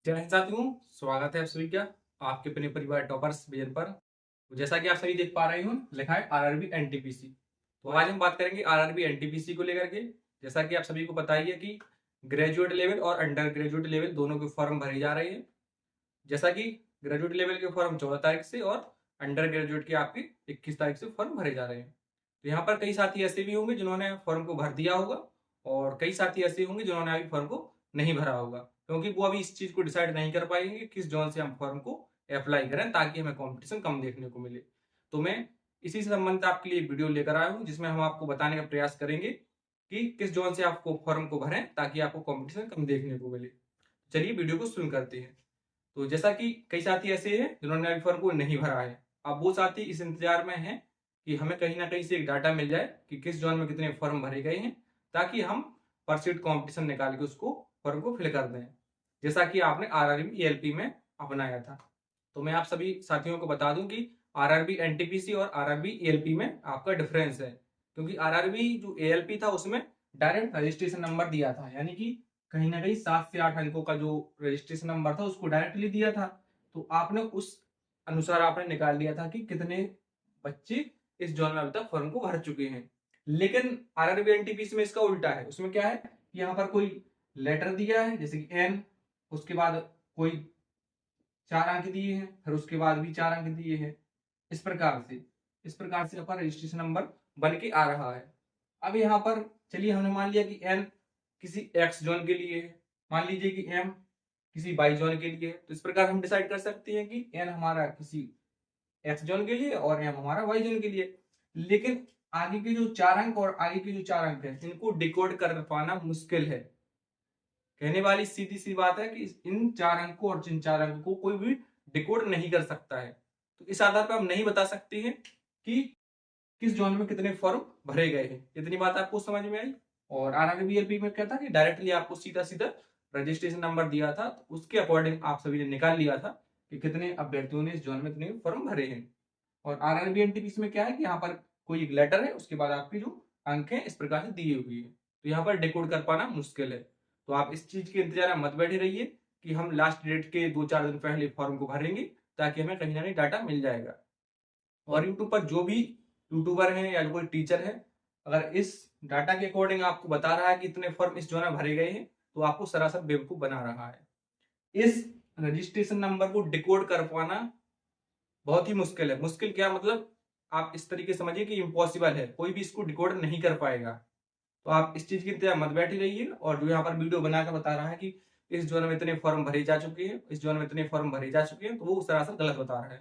जय हिंद साथियों, स्वागत है आप सभी का आपके अपने परिवार टॉपर्स विजन पर। तो जैसा कि आप सभी देख पा रहे हो, लिखा है आरआरबी एनटीपीसी। तो आज हम बात करेंगे आरआरबी एनटीपीसी को लेकर के। जैसा कि आप सभी को पता ही है कि ग्रेजुएट लेवल और अंडर ग्रेजुएट लेवल दोनों के फॉर्म भरे जा रहे हैं। जैसा कि ग्रेजुएट लेवल के फॉर्म 14 तारीख से और अंडर ग्रेजुएट के आपके 21 तारीख से फॉर्म भरे जा रहे हैं। तो यहाँ पर कई साथी ऐसे भी होंगे जिन्होंने फॉर्म को भर दिया होगा और कई साथी ऐसे होंगे जिन्होंने अभी फॉर्म को नहीं भरा होगा, क्योंकि वो अभी इस चीज को डिसाइड नहीं कर पाएंगे कि किस जोन से हम फॉर्म को अप्लाई करें ताकि हमें कंपटीशन कम देखने को मिले। तो मैं इसी से संबंधित आपके लिए वीडियो लेकर आया हूँ जिसमें हम आपको बताने का प्रयास करेंगे कि किस जोन से आपको फॉर्म को भरें ताकि आपको कंपटीशन कम देखने को मिले। चलिए वीडियो को शुरू करते हैं। तो जैसा कि कई साथी ऐसे हैं जिन्होंने अभी फॉर्म को नहीं भरा है, अब वो साथी इस इंतजार में हैं कि हमें कहीं ना कहीं से एक डाटा मिल जाए कि किस जोन में कितने फॉर्म भरे गए हैं ताकि हम परसीड कंपटीशन निकाल के उसको फॉर्म को फिल कर दें, जैसा कि आपने आरआरबी ईएलपी में अपनाया था। तो मैं आप सभी साथियों को बता दूं कि आरआरबी एनटीपीसी और आरआरबी ईएलपी में आपका डिफरेंस है, क्योंकि आरआरबी जो एएलपी था उसमें डायरेक्ट रजिस्ट्रेशन नंबर दिया था, यानी कि कहीं ना कहीं 7 से 8 अंकों का जो रजिस्ट्रेशन नंबर था उसको डायरेक्टली दिया था। तो आपने उस अनुसार आपने निकाल लिया था कि कितने बच्चे इस जोन में अभी तक फॉर्म को भर चुके हैं। लेकिन आरआरबी एनटीपीसी में इसका उल्टा है। उसमें क्या है कि यहाँ पर कोई लेटर दिया है जैसे कि एन, उसके बाद कोई 4 अंक दिए हैं, फिर उसके बाद भी 4 अंक दिए हैं। इस प्रकार से आपका रजिस्ट्रेशन नंबर बन के आ रहा है। अब यहाँ पर चलिए हमने मान लिया कि एन किसी एक्स जोन के लिए है, मान लीजिए कि एम किसी वाई जोन के लिए है। तो इस प्रकार हम डिसाइड कर सकते हैं कि एन हमारा किसी एक्स जोन के लिए और एम हमारा वाई जोन के लिए। लेकिन आगे के जो 4 अंक और आगे के जो 4 अंक है इनको डिकोड कर पाना मुश्किल है। कहने वाली सीधी सी बात है कि इन 4 अंक को और जिन 4 अंक को कोई भी डिकोड नहीं कर सकता है। तो इस आधार पर हम नहीं बता सकते हैं कि किस जोन में कितने फॉर्म भरे गए हैं। इतनी बात आपको समझ में आई। और आरआरबीएलपी में क्या था कि डायरेक्टली आपको सीधा सीधा रजिस्ट्रेशन नंबर दिया था, तो उसके अकॉर्डिंग आप सभी ने निकाल लिया था कि कितने अभ्यर्थियों ने इस जोन में कितने फॉर्म भरे हैं। और आरआरबी एनटीपीसी में क्या है कि यहाँ पर कोई एक लेटर है, उसके बाद आपके जो अंक है इस प्रकार से दिए हुए हैं, तो यहाँ पर डिकोड कर पाना मुश्किल है। तो आप इस चीज के इंतजार में मत बैठे रहिए कि हम लास्ट डेट के 2-4 दिन पहले फॉर्म को भरेंगे ताकि हमें कहीं ना कहीं डाटा मिल जाएगा। और यूट्यूब पर जो भी यूट्यूबर है या कोई टीचर है, अगर इस डाटा के अकॉर्डिंग आपको बता रहा है कि इतने फॉर्म इस जोन में भरे गए हैं, तो आपको सरासर बेवकूफ बना रहा है। इस रजिस्ट्रेशन नंबर को डिकोड कर पाना बहुत ही मुश्किल है। मुश्किल क्या मतलब, आप इस तरीके समझिए कि इम्पॉसिबल है, कोई भी इसको डिकोड नहीं कर पाएगा। तो आप इस चीज की इंतजार मत बैठे रहिए। और जो यहाँ पर वीडियो बनाकर बता रहा है कि इस जोन में इतने फॉर्म भरे जा चुके हैं, इस जोन में इतने फॉर्म भरे जा चुके हैं, तो वो सरासर गलत बता रहा है।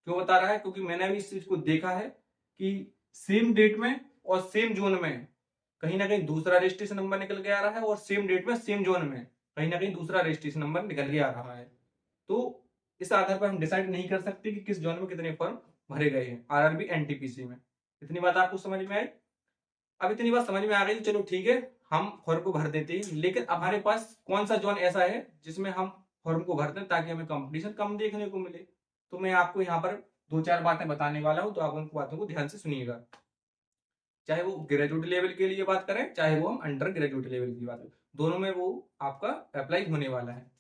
क्यों बता रहा है? क्योंकि मैंने भी इस चीज को देखा है कि सेम डेट में और सेम जोन में कहीं ना कहीं दूसरा रजिस्ट्रेशन नंबर निकल के आ रहा है और सेम डेट में सेम जोन में कहीं ना कहीं दूसरा रजिस्ट्रेशन नंबर निकल के आ रहा है। तो इस आधार पर हम डिसाइड नहीं कर सकते कि किस जोन में कितने फॉर्म भरे गए हैं आरआरबी एनटीपीसी में। इतनी बात आपको समझ में आई? अब इतनी बात समझ में आ गई तो चलो ठीक है, हम फॉर्म को भर देते हैं। लेकिन अब हमारे पास कौन सा जोन ऐसा है जिसमें हम फॉर्म को भर दें ताकि हमें कंपटीशन कम देखने को मिले? तो मैं आपको यहाँ पर 2-4 बातें बताने वाला हूँ, तो आप उन बातों को ध्यान से सुनिएगा। चाहे वो ग्रेजुएट लेवल के लिए बात करें, चाहे वो हम अंडर ग्रेजुएट लेवल की बात करें, दोनों में वो आपका अप्लाई होने वाला है।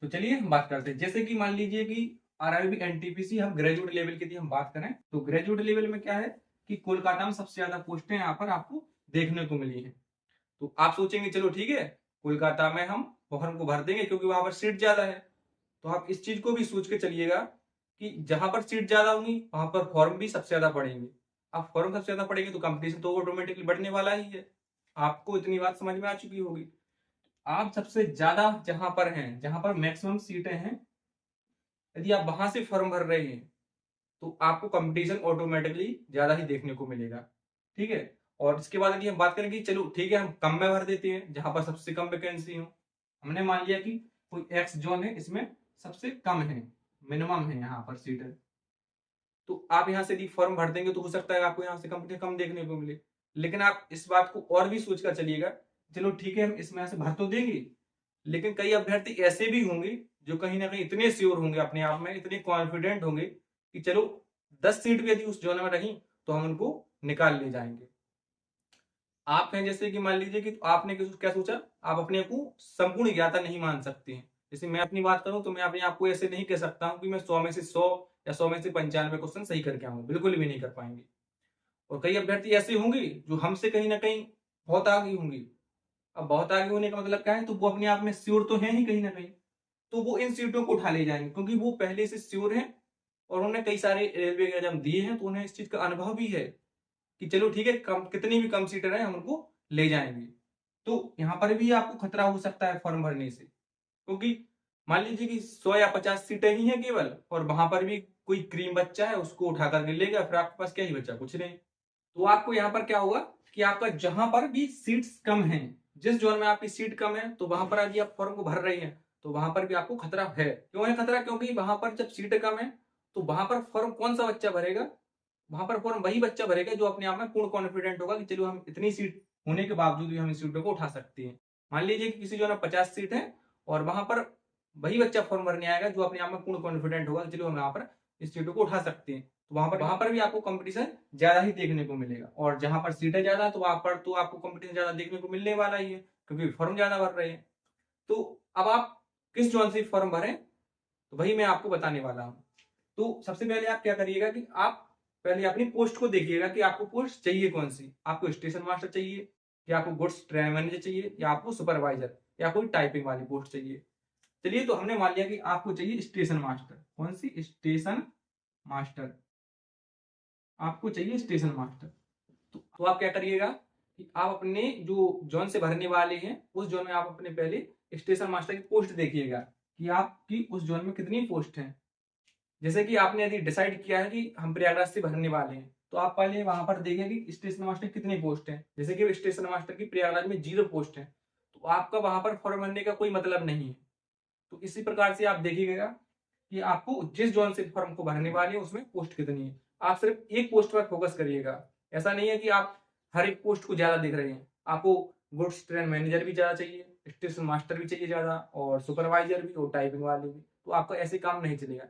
तो चलिए हम बात करते हैं। जैसे कि मान लीजिए कि आरआरबी एनटीपीसी हम ग्रेजुएट लेवल की हम बात करें, तो ग्रेजुएट लेवल में क्या है कि कोलकाता में सबसे ज्यादा पोस्टें यहाँ पर आपको देखने को मिली है। तो आप सोचेंगे चलो ठीक है, कोलकाता में हम फॉर्म को भर देंगे क्योंकि वहां पर सीट ज्यादा है। तो आप इस चीज को भी सोच के चलिएगा कि जहां पर सीट ज्यादा होंगी वहां पर फॉर्म भी सबसे ज्यादा पड़ेंगे। अब फॉर्म सबसे ज्यादा पड़ेंगे तो कंपटीशन तो ऑटोमेटिकली बढ़ने वाला ही है। आपको इतनी बात समझ में आ चुकी होगी। आप सबसे ज्यादा जहां पर हैं, जहां पर मैक्सिमम सीटें हैं, यदि आप वहां से फॉर्म भर रहे हैं तो आपको कंपटीशन ऑटोमेटिकली ज्यादा ही देखने को मिलेगा। ठीक है। और इसके बाद यदि हम बात करें कि चलो ठीक है हम कम में भर देते हैं जहां पर सबसे कम वैकेंसी हो। हमने मान लिया कि कोई एक्स जोन है, इसमें सबसे कम है, मिनिमम है यहाँ पर सीट है। तो आप यहाँ से यदि फॉर्म भर देंगे तो हो सकता है आपको यहाँ से कंपटीशन कम देखने को मिले। लेकिन आप इस बात को और भी सोच कर चलिएगा, चलो ठीक है हम इसमें यहाँ से भर तो देंगे, लेकिन कई अभ्यर्थी ऐसे भी होंगे जो कहीं ना कहीं इतने श्योर होंगे अपने आप में, इतने कॉन्फिडेंट होंगे कि चलो 10 सीट भी यदि उस जोन में रही तो हम उनको निकाल ले जाएंगे। आप हैं जैसे कि मान लीजिए कि आपने क्या सोचा, आप अपने को संपूर्ण ज्ञाता नहीं मान सकते हैं। जैसे मैं अपनी बात करूं तो मैं अपने आप को ऐसे नहीं कह सकता हूं कि मैं 100 में से 100 या 100 में से 95 क्वेश्चन सही करके आऊंगा, बिल्कुल भी नहीं कर पाएंगे। और कई अभ्यर्थी ऐसे होंगे जो हमसे कहीं ना कहीं बहुत आगे होंगे। अब बहुत आगे होने का मतलब क्या है, तो वो अपने आप में श्योर तो है ही कहीं ना कहीं, तो वो इन सीटों को उठा ले जाएंगे क्योंकि वो पहले से श्योर हैं और उन्होंने कई सारे रेलवे एग्जाम दिए हैं, तो उन्हें इस चीज का अनुभव भी है कि चलो ठीक है, कम कितनी भी कम सीटर है हम उनको ले जाएंगे। तो यहाँ पर भी आपको खतरा हो सकता है फॉर्म भरने से, क्योंकि मान लीजिए कि 100 या 50 सीटें ही हैं केवल, और वहां पर भी कोई क्रीम बच्चा है उसको उठा करके ले गया, फिर आपके पास क्या ही बच्चा, कुछ नहीं। तो आपको यहाँ पर क्या होगा कि आपका जहां पर भी सीट्स कम है, जिस जोन में आपकी सीट कम है, तो वहां पर यदि आप फॉर्म को भर रहे हैं तो वहां पर भी आपको खतरा है। क्यों है खतरा? क्योंकि वहां पर जब सीट कम है तो वहां पर फॉर्म कौन सा बच्चा भरेगा? वहां पर फॉर्म वही बच्चा भरेगा जो अपने आप में पूर्ण कॉन्फिडेंट होगा कि चलो हम इतनी सीट होने के बावजूद भी हम इस सीटों को उठा सकते हैं। मान लीजिए कि किसी जोन में 50 सीट है और वहां पर वही बच्चा फॉर्म भरने आएगा जो अपने आप में पूर्ण कॉन्फिडेंट होगा कि चलो हम यहाँ पर इस सीटों को उठा सकते हैं, तो वहां पर भी आपको कंपटीशन ज्यादा ही देखने को मिलेगा। और जहां पर सीटें ज्यादा है तो वहां पर तो आपको कंपटीशन ज्यादा देखने को मिलने वाला ही है, क्योंकि फॉर्म ज्यादा भर रहे हैं। तो अब आप किस जोन से फॉर्म भरें, तो वही मैं आपको बताने वाला हूँ। तो सबसे पहले आप क्या करिएगा कि आप पहले अपनी पोस्ट को देखिएगा कि आपको पोस्ट चाहिए कौन सी। आपको स्टेशन मास्टर चाहिए, या आपको गुड्स ट्रेन मैनेजर चाहिए, या आपको सुपरवाइजर, या कोई टाइपिंग वाली पोस्ट चाहिए। चलिए, तो हमने मान लिया कि आपको चाहिए स्टेशन मास्टर। कौन सी? Station master. आपको चाहिए स्टेशन मास्टर। तो आप क्या करिएगा कि आप अपने जो जोन से भरने वाले हैं उस जोन में आप अपने पहले स्टेशन मास्टर की पोस्ट देखिएगा कि आपकी उस जोन में कितनी पोस्ट है। जैसे कि आपने यदि डिसाइड किया है कि हम प्रयागराज से भरने वाले हैं, तो आप पहले वहां पर देखें कि स्टेशन मास्टर कितनी पोस्ट है। जैसे कि स्टेशन मास्टर की प्रयागराज में 0 पोस्ट है, तो आपका वहां पर फॉर्म भरने का कोई मतलब नहीं है। तो इसी प्रकार से आप देखिएगा कि आपको जिस जोन से फॉर्म को भरने वाले हैं उसमें पोस्ट कितनी है। आप सिर्फ एक पोस्ट पर फोकस करिएगा। ऐसा नहीं है कि आप हर एक पोस्ट को ज्यादा देख रहे हैं। आपको गुड्स ट्रेन मैनेजर भी ज्यादा चाहिए, स्टेशन मास्टर भी चाहिए ज्यादा, और सुपरवाइजर भी, और टाइपिंग वाले भी। तो आपका ऐसे काम नहीं चलेगा।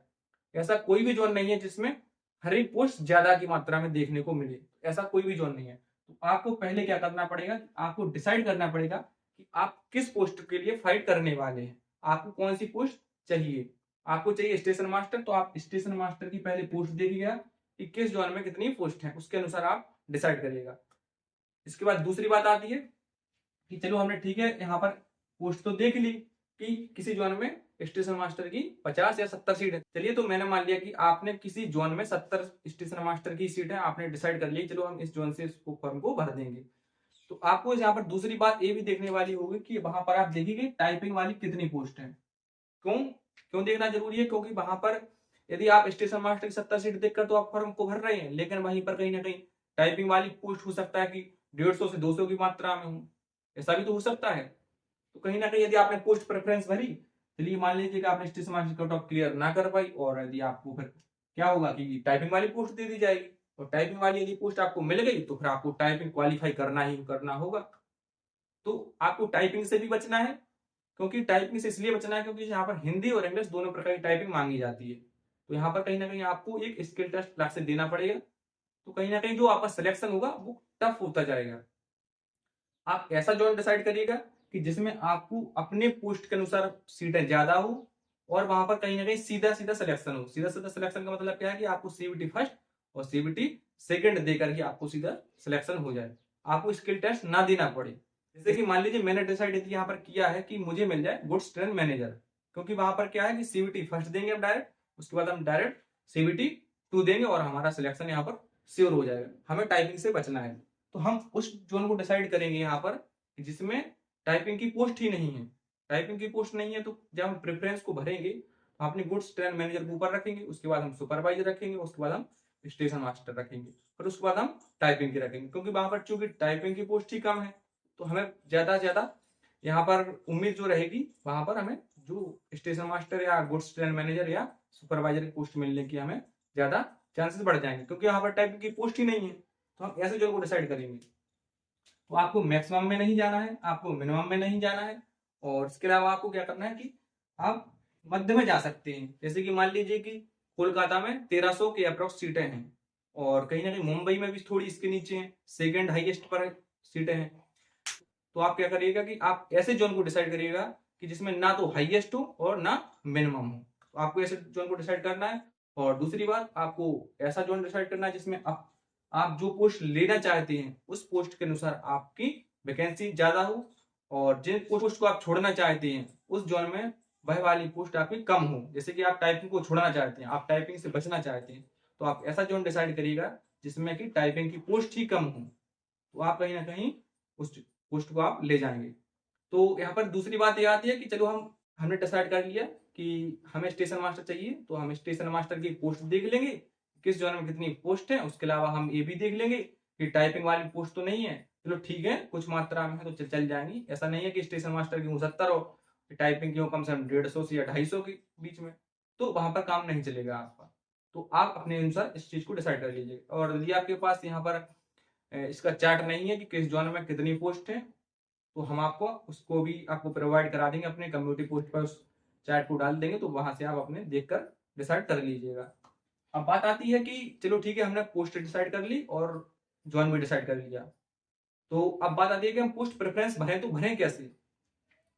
ऐसा कोई भी जोन नहीं है जिसमें हर एक पोस्ट ज्यादा की मात्रा में देखने को मिले। ऐसा कोई भी जोन नहीं है। तो आपको पहले क्या करना पड़ेगा, आपको डिसाइड करना पड़ेगा कि आप किस पोस्ट के लिए फाइट करने वाले हैं। आपको कौन सी पोस्ट चाहिए। आपको चाहिए स्टेशन मास्टर, तो आप स्टेशन मास्टर की पहले पोस्ट देखिएगा कि किस जोन में कितनी पोस्ट है, उसके अनुसार आप डिसाइड करिएगा। इसके बाद दूसरी बात आती है कि चलो हमने ठीक है यहाँ पर पोस्ट तो देख ली कि किसी जोन में स्टेशन मास्टर की 50 या 70 सीट है। चलिए, तो मैंने मान लिया कि आपने किसी जोन में 70 स्टेशन मास्टर की सीट है, आपने डिसाइड कर ली चलो हम इस जोन से इसको फॉर्म को भर देंगे। तो आपको यहाँ पर दूसरी बात ये भी देखने वाली होगी कि वहां पर आप देखिए टाइपिंग वाली कितनी पोस्ट है। क्यों क्यों देखना जरूरी है? क्योंकि वहां पर यदि आप स्टेशन मास्टर की 70 सीट देखकर तो आप फॉर्म को भर रहे हैं, लेकिन वहीं पर कहीं ना कहीं टाइपिंग वाली पोस्ट हो सकता है कि 150 से 200 की मात्रा में हो। ऐसा भी तो हो सकता है। तो कहीं ना कहीं यदि आपने पोस्ट प्रेफरेंस भरी, चलिए मान लीजिए कि आपने station master cut off clear ना कर पाई, और यदि आपको फिर क्या होगा कि टाइपिंग वाली पोस्ट दे दी जाएगी, और टाइपिंग वाली यदि पोस्ट आपको मिल गई तो फिर आपको टाइपिंग क्वालिफाई करना ही करना होगा। तो आपको टाइपिंग से भी बचना है, क्योंकि टाइपिंग से इसलिए बचना है क्योंकि यहाँ पर हिंदी और इंग्लिश दोनों प्रकार की टाइपिंग मांगी जाती है। तो यहाँ पर कहीं ना कहीं आपको एक स्किल टेस्ट अलग से देना पड़ेगा। तो कहीं ना कहीं जो आपका सिलेक्शन होगा वो टफ होता जाएगा। आप ऐसा जॉन डिसाइड करिएगा कि जिसमें आपको अपने पोस्ट के अनुसार सीटें ज्यादा हो, और वहां पर कहीं ना कहीं सीधा सीधा सिलेक्शन हो। सीधा सीधा सिलेक्शन का मतलब क्या है कि आपको सीबीटी फर्स्ट और सीबीटी सेकंड देकर के आपको सीधा सिलेक्शन हो जाए, आपको स्किल टेस्ट ना देना पड़े। जैसे कि मान लीजिए मैंने डिसाइड यहाँ पर किया है कि मुझे मिल जाए गुड्स ट्रेन मैनेजर, क्योंकि वहां पर क्या है कि सीबीटी फर्स्ट देंगे हम डायरेक्ट, उसके बाद हम डायरेक्ट सीबीटी 2 देंगे और हमारा सिलेक्शन यहाँ पर श्योर हो जाएगा। हमें टाइपिंग से बचना है, तो हम उस जोन को डिसाइड करेंगे यहाँ पर जिसमें टाइपिंग की पोस्ट ही नहीं है। टाइपिंग की पोस्ट नहीं है, तो जब हम प्रेफरेंस को भरेंगे तो अपने गुड्स ट्रेन मैनेजर को ऊपर रखेंगे, उसके बाद हम सुपरवाइजर रखेंगे, उसके बाद हम स्टेशन मास्टर रखेंगे, फिर उसके बाद हम टाइपिंग की रखेंगे। क्योंकि वहां पर चूंकि टाइपिंग की पोस्ट ही कम है, तो हमें ज्यादा से ज्यादा यहाँ पर उम्मीद जो रहेगी वहां पर हमें जो स्टेशन मास्टर या गुड्स ट्रेन मैनेजर या सुपरवाइजर की पोस्ट मिलने की हमें ज्यादा चांसेस बढ़ जाएंगे, क्योंकि यहाँ पर टाइपिंग की पोस्ट ही नहीं है। तो हम ऐसे जो को डिसाइड करेंगे। तो आपको मैक्सिमम में नहीं जाना है, आपको मिनिमम में नहीं जाना है, और इसके अलावा आपको क्या करना है कि आप मध्य में जा सकते हैं। जैसे कि मान लीजिए कि कोलकाता में 1300 के अप्रोक्स सीटें हैं, और कहीं ना कहीं मुंबई में भी थोड़ी इसके नीचे हैं, सेकंड हाईएस्ट पर सीटें हैं। तो आप क्या करिएगा कि आप ऐसे जोन को डिसाइड करिएगा कि जिसमें ना तो हाईएस्ट हो और ना मिनिमम हो। तो आपको ऐसे जोन को डिसाइड करना है। और दूसरी बात, आपको ऐसा जोन डिसाइड करना है जिसमें आप जो पोस्ट लेना चाहते हैं उस पोस्ट के अनुसार आपकी वैकेंसी ज्यादा हो, और जिन पोस्ट को आप छोड़ना चाहते हैं उस जोन में वह वाली पोस्ट आपकी कम हो। जैसे कि आप टाइपिंग को छोड़ना चाहते हैं, आप टाइपिंग से बचना चाहते हैं, तो आप ऐसा जोन डिसाइड करिएगा जिसमें कि टाइपिंग की पोस्ट ही कम हो, तो आप कहीं ना कहीं उस पोस्ट को आप ले जाएंगे। तो यहाँ पर दूसरी बात ये आती है कि चलो हमने डिसाइड कर लिया कि हमें स्टेशन मास्टर चाहिए, तो हम स्टेशन मास्टर की पोस्ट देख लेंगे किस जोन में कितनी पोस्ट है। उसके अलावा हम ये भी देख लेंगे कि टाइपिंग वाली पोस्ट तो नहीं है, चलो ठीक है कुछ मात्रा में है तो चल जाएंगी। ऐसा नहीं है कि स्टेशन मास्टर की 69 हो, टाइपिंग की हो कम से कम 150 से या 250 के बीच में, तो वहां पर काम नहीं चलेगा आपका। तो आप अपने अनुसार इस चीज को डिसाइड कर लीजिए। और यदि आपके पास यहाँ पर इसका चार्ट नहीं है कि किस जोन में कितनी पोस्ट है, तो हम आपको उसको भी आपको प्रोवाइड करा देंगे, अपने कम्युनिटी पोस्ट पर उस चार्ट को डाल देंगे, तो वहां से आप अपने देखकर डिसाइड कर लीजिएगा। अब बात आती है कि चलो ठीक है हमने पोस्ट डिसाइड कर ली और जोन भी डिसाइड कर लिया, तो अब बात आती है कि हम पोस्ट प्रेफरेंस भरें, तो भरें कैसे।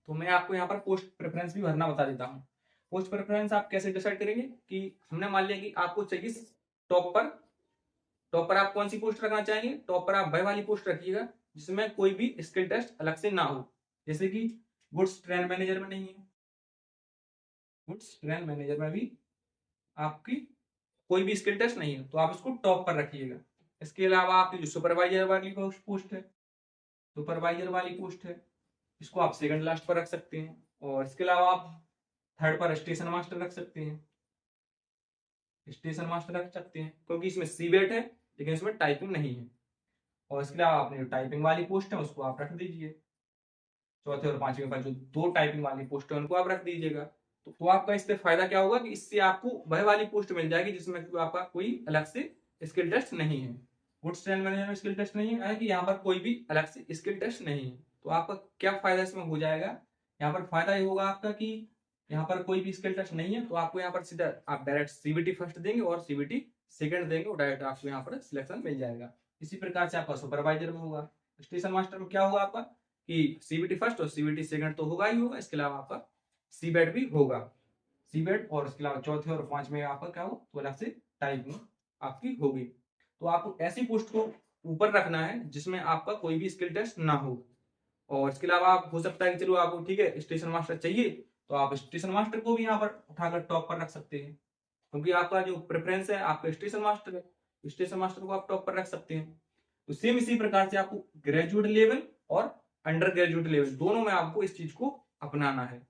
तो मैं आपको यहाँ पर पोस्ट प्रेफरेंस भी भरना बता देता हूँ। पोस्ट प्रेफरेंस आप कैसे डिसाइड करेंगे कि हमने मान लिया कि आपको चाहिए टॉप पर। टॉप पर आप कौन सी पोस्ट रखना चाहेंगे, टॉप पर आप वह वाली पोस्ट रखिएगा जिसमें कोई भी स्किल टेस्ट अलग से ना हो। जैसे कि गुड्स ट्रेन मैनेजर में नहीं है, गुड्स ट्रेन मैनेजर में भी आपकी कोई भी स्किल टेस्ट नहीं है, तो आप इसको टॉप पर रखिएगा। इसके अलावा आपकी जो सुपरवाइजर वाली पोस्ट है, सुपरवाइजर वाली पोस्ट है, इसको आप सेकंड लास्ट पर रख सकते हैं। और इसके अलावा आप थर्ड पर स्टेशन मास्टर रख सकते हैं, स्टेशन मास्टर रख सकते हैं क्योंकि इसमें सीबेट है लेकिन इसमें टाइपिंग नहीं है। और इसके अलावा आपने जो टाइपिंग वाली पोस्ट है उसको आप रख दीजिए, चौथे और पांचवें पर जो दो टाइपिंग वाली पोस्ट है उनको आप रख दीजिएगा। तो आपका इससे फायदा क्या होगा कि इससे आपको वह वाली पोस्ट मिल जाएगी जिसमें आपका कोई अलग से स्किल टेस्ट नहीं है। गुड्स ट्रेन मैनेजर में स्किल टेस्ट नहीं है कि यहाँ पर कोई भी अलग से स्किल टेस्ट नहीं है। तो आपका क्या फायदा इसमें हो जाएगा, यहाँ पर फायदा ये होगा आपका कि यहाँ पर कोई भी स्किल टेस्ट नहीं है, तो आपको यहाँ पर सीधा आप डायरेक्ट सीबीटी फर्स्ट देंगे और सीबीटी सेकंड देंगे और डायरेक्ट आपको यहाँ पर सिलेक्शन मिल जाएगा। इसी प्रकार से आपका सुपरवाइजर में होगा। स्टेशन मास्टर में क्या होगा आपका कि सीबीटी फर्स्ट और सीबीटी सेकंड तो होगा ही होगा, इसके अलावा आपका सीबेट भी होगा, सीबेट। और इसके अलावा चौथे और पांचवें आपका क्या हो तो अलग से टाइपिंग आपकी होगी। तो आपको ऐसी पोस्ट को ऊपर रखना है जिसमें आपका कोई भी स्किल टेस्ट ना हो। और इसके अलावा आप हो सकता है कि चलो आपको ठीक है स्टेशन मास्टर चाहिए, तो आप स्टेशन मास्टर को भी यहाँ पर उठाकर टॉप पर रख सकते हैं क्योंकि आपका जो प्रेफरेंस है आपका स्टेशन मास्टर है, स्टेशन मास्टर को आप टॉप पर रख सकते हैं। तो सेम इसी प्रकार से आपको ग्रेजुएट लेवल और अंडर ग्रेजुएट लेवल दोनों में आपको इस चीज को अपनाना है।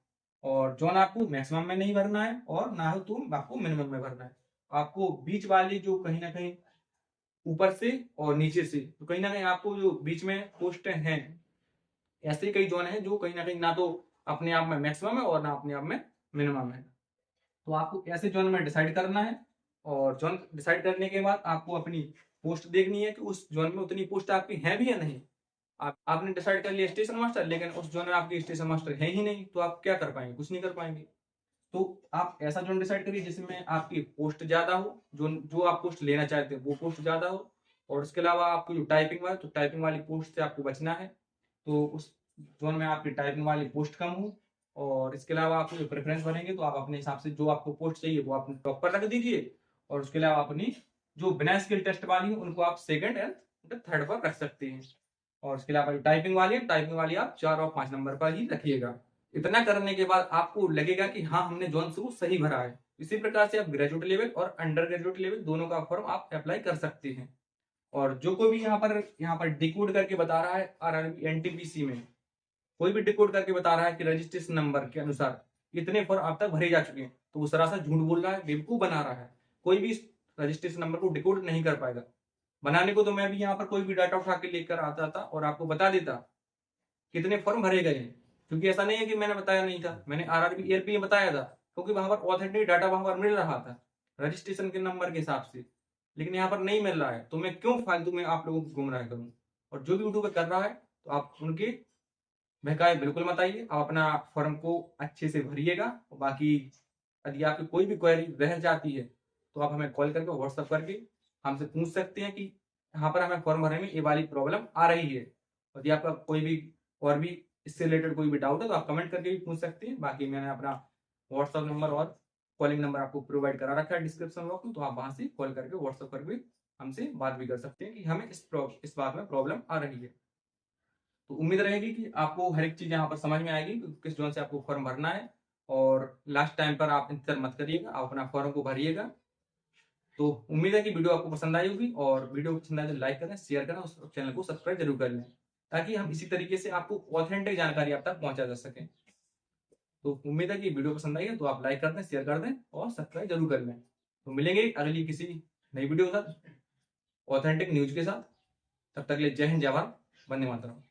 और जोन आपको मैक्सिमम में नहीं भरना है और ना हो तो आपको मिनिमम में भरना है। आपको बीच वाली जो कहीं ना कहीं ऊपर से और नीचे से, तो कहीं ना कहीं आपको जो बीच में पोस्टें हैं ऐसे कई जोन है जो कहीं ना तो अपने आप में मैक्सिमम है और ना अपने आप में मिनिमम है। तो आपको ऐसे जोन में डिसाइड करना है। और जोन डिसाइड करने के बाद आपको अपनी पोस्ट देखनी है कि उस जोन में उतनी पोस्ट आपकी है भी या नहीं। आपने डिसाइड कर लिया स्टेशन मास्टर, लेकिन उस जोन में आपकी स्टेशन मास्टर है ही नहीं, तो आप क्या कर पाएंगे, कुछ नहीं कर पाएंगे। तो आप ऐसा जोन डिसाइड करिए जिसमें आपकी पोस्ट ज्यादा हो, जो जो आप पोस्ट लेना चाहते हैं वो पोस्ट ज्यादा हो। और उसके अलावा आपको जो टाइपिंग वाली, तो टाइपिंग वाली पोस्ट से आपको बचना है, तो उस जोन में आपकी टाइपिंग वाली पोस्ट कम हो। और इसके अलावा आपको जो प्रेफरेंस बनेंगे तो आप अपने हिसाब से जो आपको पोस्ट चाहिए वो आप टॉप पर रख दीजिए। और उसके अलावा अपनी जो बिना स्किल टेस्ट वाली हो उनको आप सेकंड एंड थर्ड पर रख सकते हैं। और उसके अलावा जो टाइपिंग वाली है, टाइपिंग वाली आप 4 और 5 नंबर पर ही रखिएगा। इतना करने के बाद आपको लगेगा कि हाँ हमने जोन को सही भरा है। इसी प्रकार से आप ग्रेजुएट लेवल और अंडर ग्रेजुएट लेवल दोनों का फॉर्म आप अप्लाई कर सकते हैं। और जो कोई भी यहाँ पर डिकोड करके बता रहा है आरआरबी एनटीपीसी में, कोई भी डिकोड करके बता रहा है कि रजिस्ट्रेशन नंबर के अनुसार इतने फॉर्म अब तक भरे जा चुके हैं, तो वो सरासर झूठ बोल रहा है, बेवकूफ बना रहा है। कोई भी रजिस्ट्रेशन नंबर को डिकोड नहीं कर पाएगा। बनाने को तो मैं भी यहाँ पर कोई भी डाटा उठा के लेकर आता था और आपको बता देता कितने फॉर्म भरे गए हैं, क्योंकि ऐसा नहीं है कि मैंने बताया नहीं था, मैंने आरआरबी एलपी में बताया था क्योंकि वहां पर ऑथेंटिक डाटा वहां पर मिल रहा था रजिस्ट्रेशन के नंबर के हिसाब से। लेकिन यहाँ पर नहीं मिल रहा है, तो मैं क्यों फालतू में आप लोगों को गुमराह करूं। और जो भी यूट्यूब कर रहा है तो आप उनके बहकावे बिल्कुल मत आइए, आप अपना फॉर्म को अच्छे से भरिएगा। और बाकी यदि आपकी कोई भी क्वेरी रह जाती है तो आप हमें कॉल करके व्हाट्सअप करके हमसे पूछ सकते हैं कि यहाँ पर हमें फॉर्म भरने में ये वाली प्रॉब्लम आ रही है। यदि आपका कोई भी और भी इससे रिलेटेड कोई भी डाउट है तो आप कमेंट करके भी पूछ सकते हैं। बाकी मैंने अपना व्हाट्सअप नंबर और कॉलिंग नंबर आपको प्रोवाइड करा रखा है डिस्क्रिप्शन बॉक्स में, तो आप वहां से कॉल करके व्हाट्सअप पर भी हमसे बात भी कर सकते हैं कि हमें इस बात में प्रॉब्लम आ रही है। तो उम्मीद रहेगी कि आपको हर एक चीज यहाँ पर समझ में आएगी कि किस जोन से आपको फॉर्म भरना है, और लास्ट टाइम पर आप इंतजार मत करिएगा, आप अपना फॉर्म को भरिएगा। तो उम्मीद है कि वीडियो आपको पसंद आई होगी, और वीडियो पसंद आए तो लाइक करें, शेयर करें, और चैनल को सब्सक्राइब जरूर कर लें, ताकि हम इसी तरीके से आपको ऑथेंटिक जानकारी आप तक पहुंचा जा सके। तो उम्मीद है कि वीडियो पसंद आई है तो आप लाइक कर दें, शेयर कर दें और सब्सक्राइब जरूर कर लें। तो मिलेंगे अगली किसी नई वीडियो के साथ, ऑथेंटिक न्यूज के साथ। तब तक के लिए जय हिंद, जय भारत, वंदे मातरम।